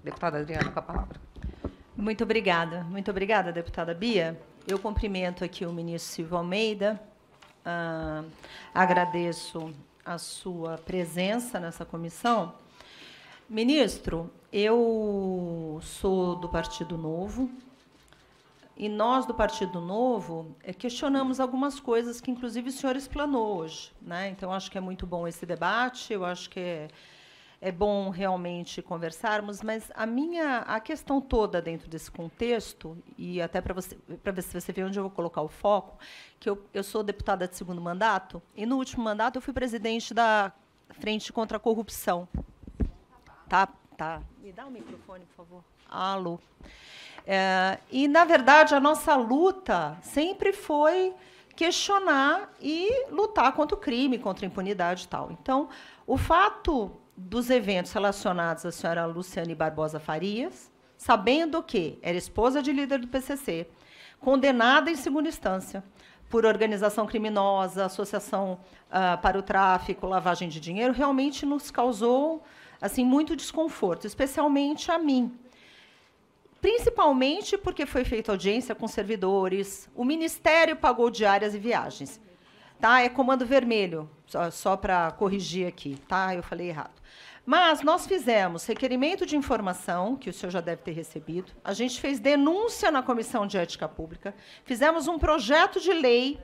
Deputada Adriana, com a palavra. Muito obrigada, deputada Bia. Eu cumprimento aqui o ministro Silvio Almeida, agradeço a sua presença nessa comissão. Ministro, eu sou do Partido Novo, e nós, do Partido Novo, questionamos algumas coisas que, inclusive, o senhor explanou hoje, né? Então, acho que é muito bom esse debate, eu acho que é bom realmente conversarmos, mas a questão toda dentro desse contexto, e até para ver se você vê onde eu vou colocar o foco, que eu sou deputada de segundo mandato, e no último mandato eu fui presidente da Frente contra a Corrupção. Tá. Me dá o microfone, por favor. Alô. E, na verdade, a nossa luta sempre foi questionar e lutar contra o crime, contra a impunidade e tal. Então, o fato dos eventos relacionados à senhora Luciane Barbosa Farias, sabendo que era esposa de líder do PCC, condenada em segunda instância por organização criminosa, associação para o tráfico, lavagem de dinheiro, realmente nos causou assim muito desconforto, especialmente a mim. Principalmente porque foi feita audiência com servidores, o Ministério pagou diárias e viagens. Tá? É Comando Vermelho, só para corrigir aqui, tá? Eu falei errado. Mas nós fizemos requerimento de informação, que o senhor já deve ter recebido, a gente fez denúncia na Comissão de Ética Pública, fizemos um projeto de lei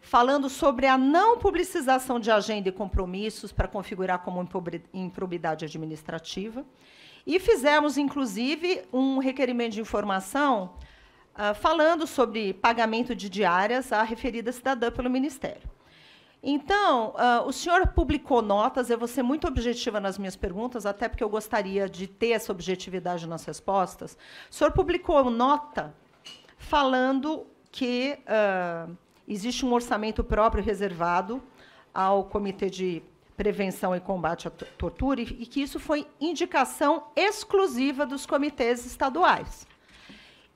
falando sobre a não publicização de agenda e compromissos para configurar como improbidade administrativa, e fizemos, inclusive, um requerimento de informação falando sobre pagamento de diárias à referida cidadã pelo Ministério. Então, o senhor publicou notas, eu vou ser muito objetiva nas minhas perguntas, até porque eu gostaria de ter essa objetividade nas respostas. O senhor publicou nota falando que existe um orçamento próprio reservado ao Comitê de Prevenção e Combate à Tortura e que isso foi indicação exclusiva dos comitês estaduais.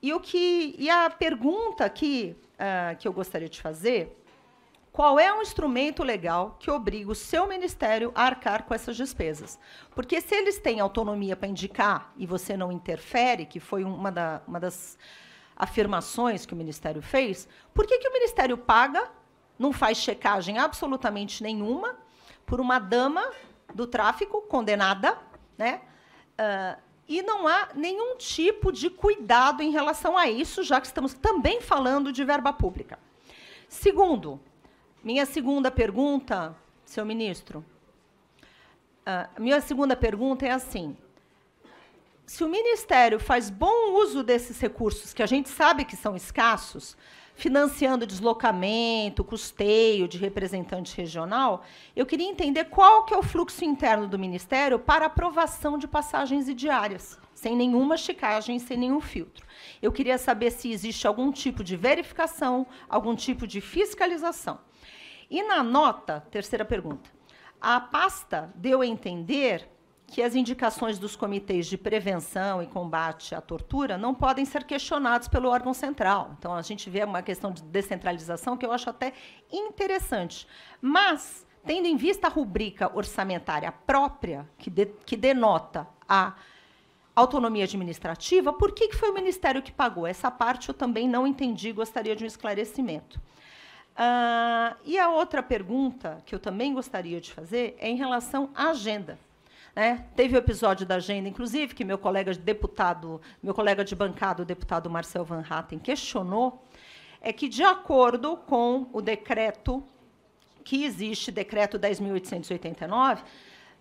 E a pergunta aqui que eu gostaria de fazer: qual é o instrumento legal que obriga o seu ministério a arcar com essas despesas? Porque se eles têm autonomia para indicar e você não interfere, que foi uma das afirmações que o Ministério fez, por que o Ministério paga, não faz checagem absolutamente nenhuma, por uma dama do tráfico condenada, né? E não há nenhum tipo de cuidado em relação a isso, já que estamos também falando de verba pública. Segundo, minha segunda pergunta, senhor ministro, minha segunda pergunta é assim: se o Ministério faz bom uso desses recursos, que a gente sabe que são escassos, financiando deslocamento, custeio de representante regional, eu queria entender qual que é o fluxo interno do Ministério para aprovação de passagens e diárias, sem nenhuma checagem, sem nenhum filtro. Eu queria saber se existe algum tipo de verificação, algum tipo de fiscalização. E na nota, terceira pergunta, a pasta deu a entender que as indicações dos comitês de prevenção e combate à tortura não podem ser questionados pelo órgão central. Então, a gente vê uma questão de descentralização que eu acho até interessante. Mas, tendo em vista a rubrica orçamentária própria, que denota a autonomia administrativa, por que foi o Ministério que pagou? Essa parte eu também não entendi, gostaria de um esclarecimento. E a outra pergunta que eu também gostaria de fazer é em relação à agenda. Teve o episódio da agenda, inclusive, que meu colega de bancada, o deputado Marcel Van Hatten, questionou, é que, de acordo com o decreto que existe, decreto 10.889,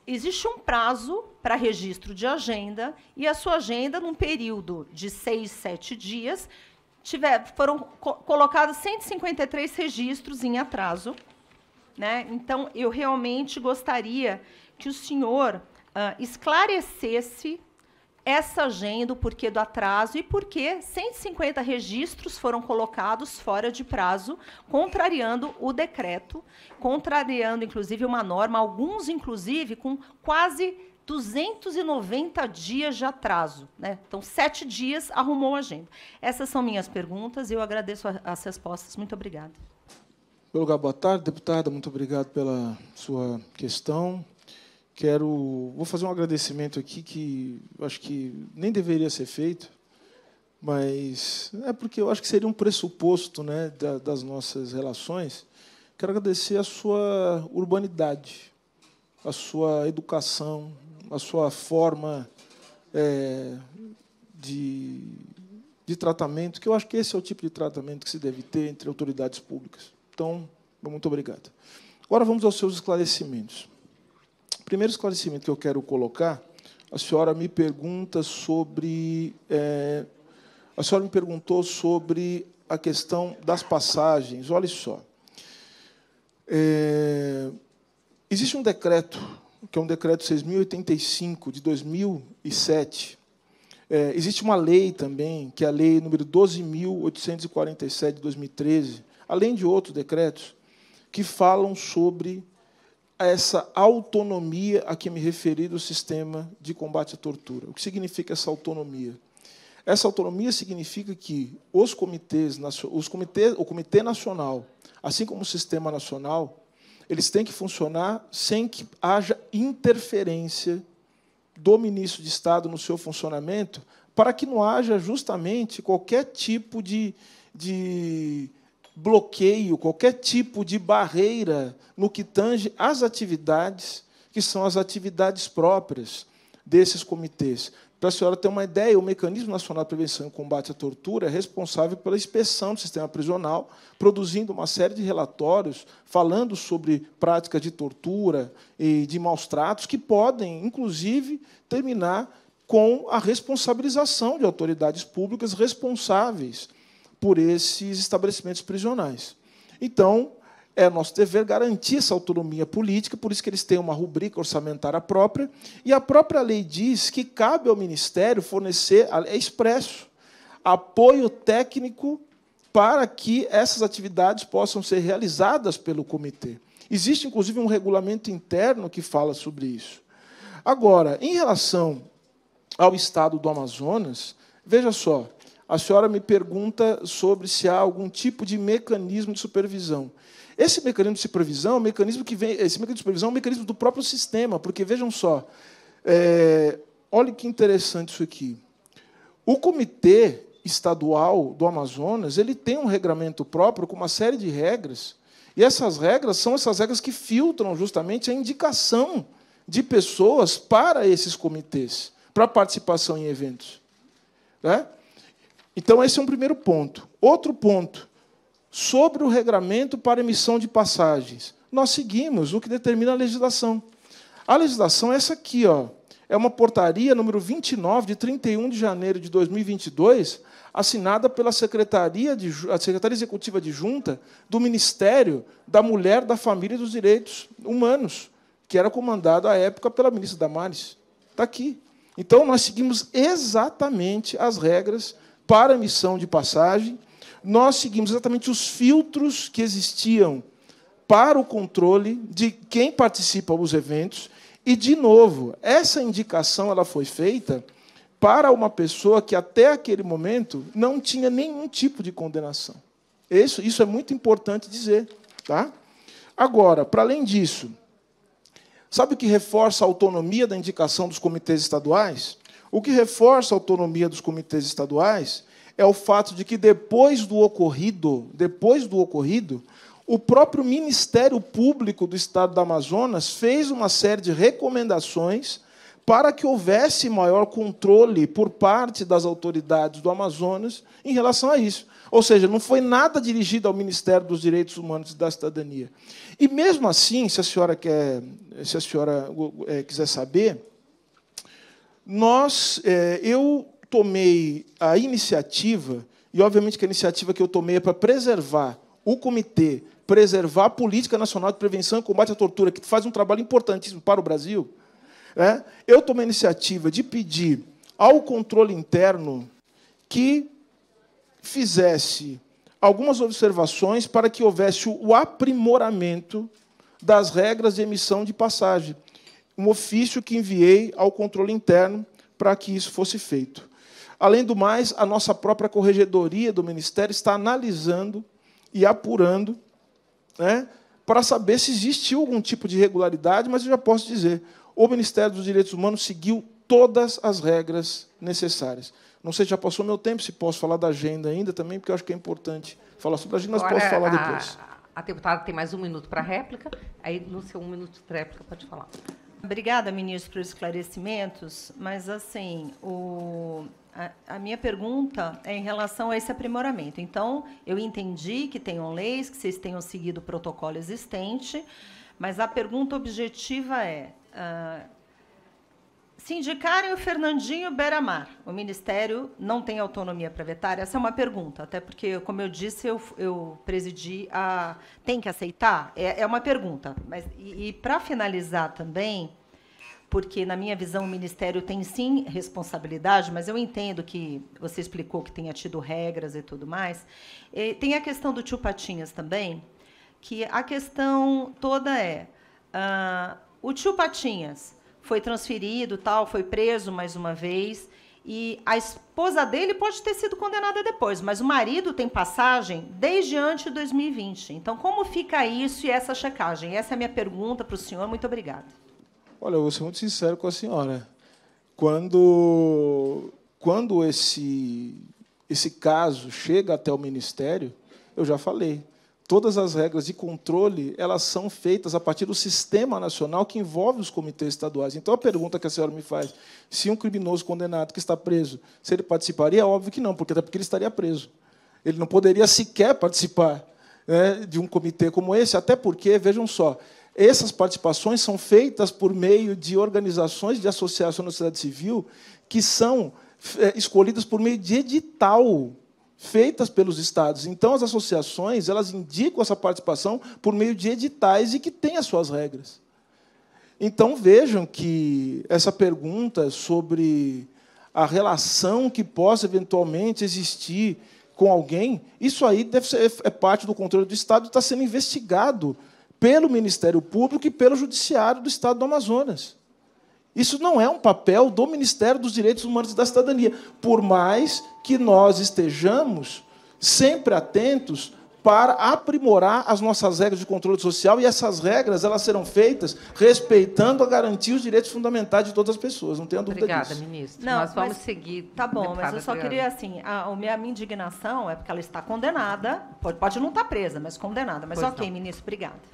existe um prazo para registro de agenda, e a sua agenda, num período de 6, 7 dias, foram colocados 153 registros em atraso. Então, eu realmente gostaria que o senhor esclarecesse essa agenda, o porquê do atraso e por que 150 registros foram colocados fora de prazo, contrariando o decreto, contrariando, inclusive, uma norma, alguns, inclusive, com quase 290 dias de atraso. Então, 7 dias arrumou a agenda. Essas são minhas perguntas e eu agradeço as respostas. Muito obrigada. Em primeiro lugar, boa tarde, deputada. Muito obrigado pela sua questão, Vou fazer um agradecimento aqui que eu acho que nem deveria ser feito, mas é porque eu acho que seria um pressuposto, né, das nossas relações. Quero agradecer a sua urbanidade, a sua educação, a sua forma de tratamento, que eu acho que esse é o tipo de tratamento que se deve ter entre autoridades públicas. Então, muito obrigado. Agora vamos aos seus esclarecimentos. O primeiro esclarecimento que eu quero colocar, a senhora me pergunta sobre... a senhora me perguntou sobre a questão das passagens. Olha só. Existe um decreto, que é um decreto 6.085, de 2007. Existe uma lei também, que é a lei número 12.847, de 2013, além de outros decretos, que falam sobre essa autonomia a que me referi do sistema de combate à tortura. O que significa essa autonomia? Essa autonomia significa que o Comitê Nacional, assim como o Sistema Nacional, eles têm que funcionar sem que haja interferência do ministro de Estado no seu funcionamento, para que não haja justamente qualquer tipo de bloqueio, qualquer tipo de barreira no que tange às atividades que são as atividades próprias desses comitês. Para a senhora ter uma ideia, o Mecanismo Nacional de Prevenção e Combate à Tortura é responsável pela inspeção do sistema prisional, produzindo uma série de relatórios falando sobre práticas de tortura e de maus-tratos que podem, inclusive, terminar com a responsabilização de autoridades públicas responsáveis por esses estabelecimentos prisionais. Então, é nosso dever garantir essa autonomia política, por isso que eles têm uma rubrica orçamentária própria, e a própria lei diz que cabe ao Ministério fornecer, é expresso, apoio técnico para que essas atividades possam ser realizadas pelo comitê. Existe, inclusive, um regulamento interno que fala sobre isso. Agora, em relação ao Estado do Amazonas, veja só, a senhora me pergunta sobre se há algum tipo de mecanismo de supervisão. Esse mecanismo de supervisão é um mecanismo que vem. Esse mecanismo de supervisão é um mecanismo do próprio sistema, porque vejam só, olha que interessante isso aqui. O Comitê Estadual do Amazonas ele tem um regramento próprio com uma série de regras, e essas regras são essas regras que filtram justamente a indicação de pessoas para esses comitês, para participação em eventos. Né? Então, esse é um primeiro ponto. Outro ponto, sobre o regramento para emissão de passagens. Nós seguimos o que determina a legislação. A legislação é essa aqui, ó. É uma portaria número 29, de 31 de janeiro de 2022, assinada pela Secretaria Executiva Adjunta do Ministério da Mulher, da Família e dos Direitos Humanos, que era comandada, à época, pela ministra Damares. Está aqui. Então, nós seguimos exatamente as regras para a emissão de passagem, nós seguimos exatamente os filtros que existiam para o controle de quem participa dos eventos, e, de novo, essa indicação ela foi feita para uma pessoa que, até aquele momento, não tinha nenhum tipo de condenação. Isso é muito importante dizer. Tá? Agora, para além disso, sabe o que reforça a autonomia da indicação dos comitês estaduais? O que reforça a autonomia dos comitês estaduais é o fato de que, depois do ocorrido, o próprio Ministério Público do Estado do Amazonas fez uma série de recomendações para que houvesse maior controle por parte das autoridades do Amazonas em relação a isso. Ou seja, não foi nada dirigido ao Ministério dos Direitos Humanos e da Cidadania. E, mesmo assim, se a senhora quiser saber, eu tomei a iniciativa, e, obviamente, que a iniciativa que eu tomei é para preservar o comitê, preservar a Política Nacional de Prevenção e Combate à Tortura, que faz um trabalho importantíssimo para o Brasil. Eu tomei a iniciativa de pedir ao controle interno que fizesse algumas observações para que houvesse o aprimoramento das regras de emissão de passagem. Um ofício que enviei ao controle interno para que isso fosse feito. Além do mais, a nossa própria corregedoria do Ministério está analisando e apurando, né, para saber se existiu algum tipo de irregularidade, mas eu já posso dizer, o Ministério dos Direitos Humanos seguiu todas as regras necessárias. Não sei se já passou meu tempo, se posso falar da agenda ainda também, porque eu acho que é importante falar sobre a agenda, mas posso falar depois. A deputada tem mais 1 minuto para réplica, aí no seu 1 minuto de réplica pode falar. Obrigada, ministro, pelos esclarecimentos, mas assim, a minha pergunta é em relação a esse aprimoramento. Então, eu entendi que tenham leis, que vocês tenham seguido o protocolo existente, mas a pergunta objetiva é, se indicarem o Fernandinho Beiramar, o Ministério não tem autonomia para vetar? Essa é uma pergunta, até porque, como eu disse, eu presidi a... Tem que aceitar? É uma pergunta. Mas, para finalizar também, porque, na minha visão, o Ministério tem, sim, responsabilidade, mas eu entendo que você explicou que tenha tido regras e tudo mais. Tem a questão do tio Patinhas também, que a questão toda é... o tio Patinhas foi transferido, tal, foi preso mais uma vez, e a esposa dele pode ter sido condenada depois, mas o marido tem passagem desde antes de 2020. Então, como fica isso e essa checagem? Essa é a minha pergunta para o senhor. Muito obrigada. Olha, eu vou ser muito sincero com a senhora. Quando esse caso chega até o Ministério, eu já falei, todas as regras de controle, elas são feitas a partir do sistema nacional que envolve os comitês estaduais. Então, a pergunta que a senhora me faz, se um criminoso condenado que está preso, se ele participaria, é óbvio que não, até porque ele estaria preso. Ele não poderia sequer participar, né, de um comitê como esse, até porque, vejam só, essas participações são feitas por meio de organizações de associação da sociedade civil que são escolhidas por meio de edital, feitas pelos estados. Então, as associações, elas indicam essa participação por meio de editais e que têm as suas regras. Então, vejam que essa pergunta sobre a relação que possa eventualmente existir com alguém, isso aí é parte do controle do Estado e está sendo investigado pelo Ministério Público e pelo Judiciário do Estado do Amazonas. Isso não é um papel do Ministério dos Direitos Humanos e da Cidadania, por mais que nós estejamos sempre atentos para aprimorar as nossas regras de controle social, e essas regras elas serão feitas respeitando a garantia os direitos fundamentais de todas as pessoas, não tenha dúvida disso. Obrigada, ministro. Não, nós vamos seguir. Tá bom, mas eu só queria, assim, a minha indignação é porque ela está condenada, pode não estar presa, mas condenada. Mas ok, ministro, obrigada.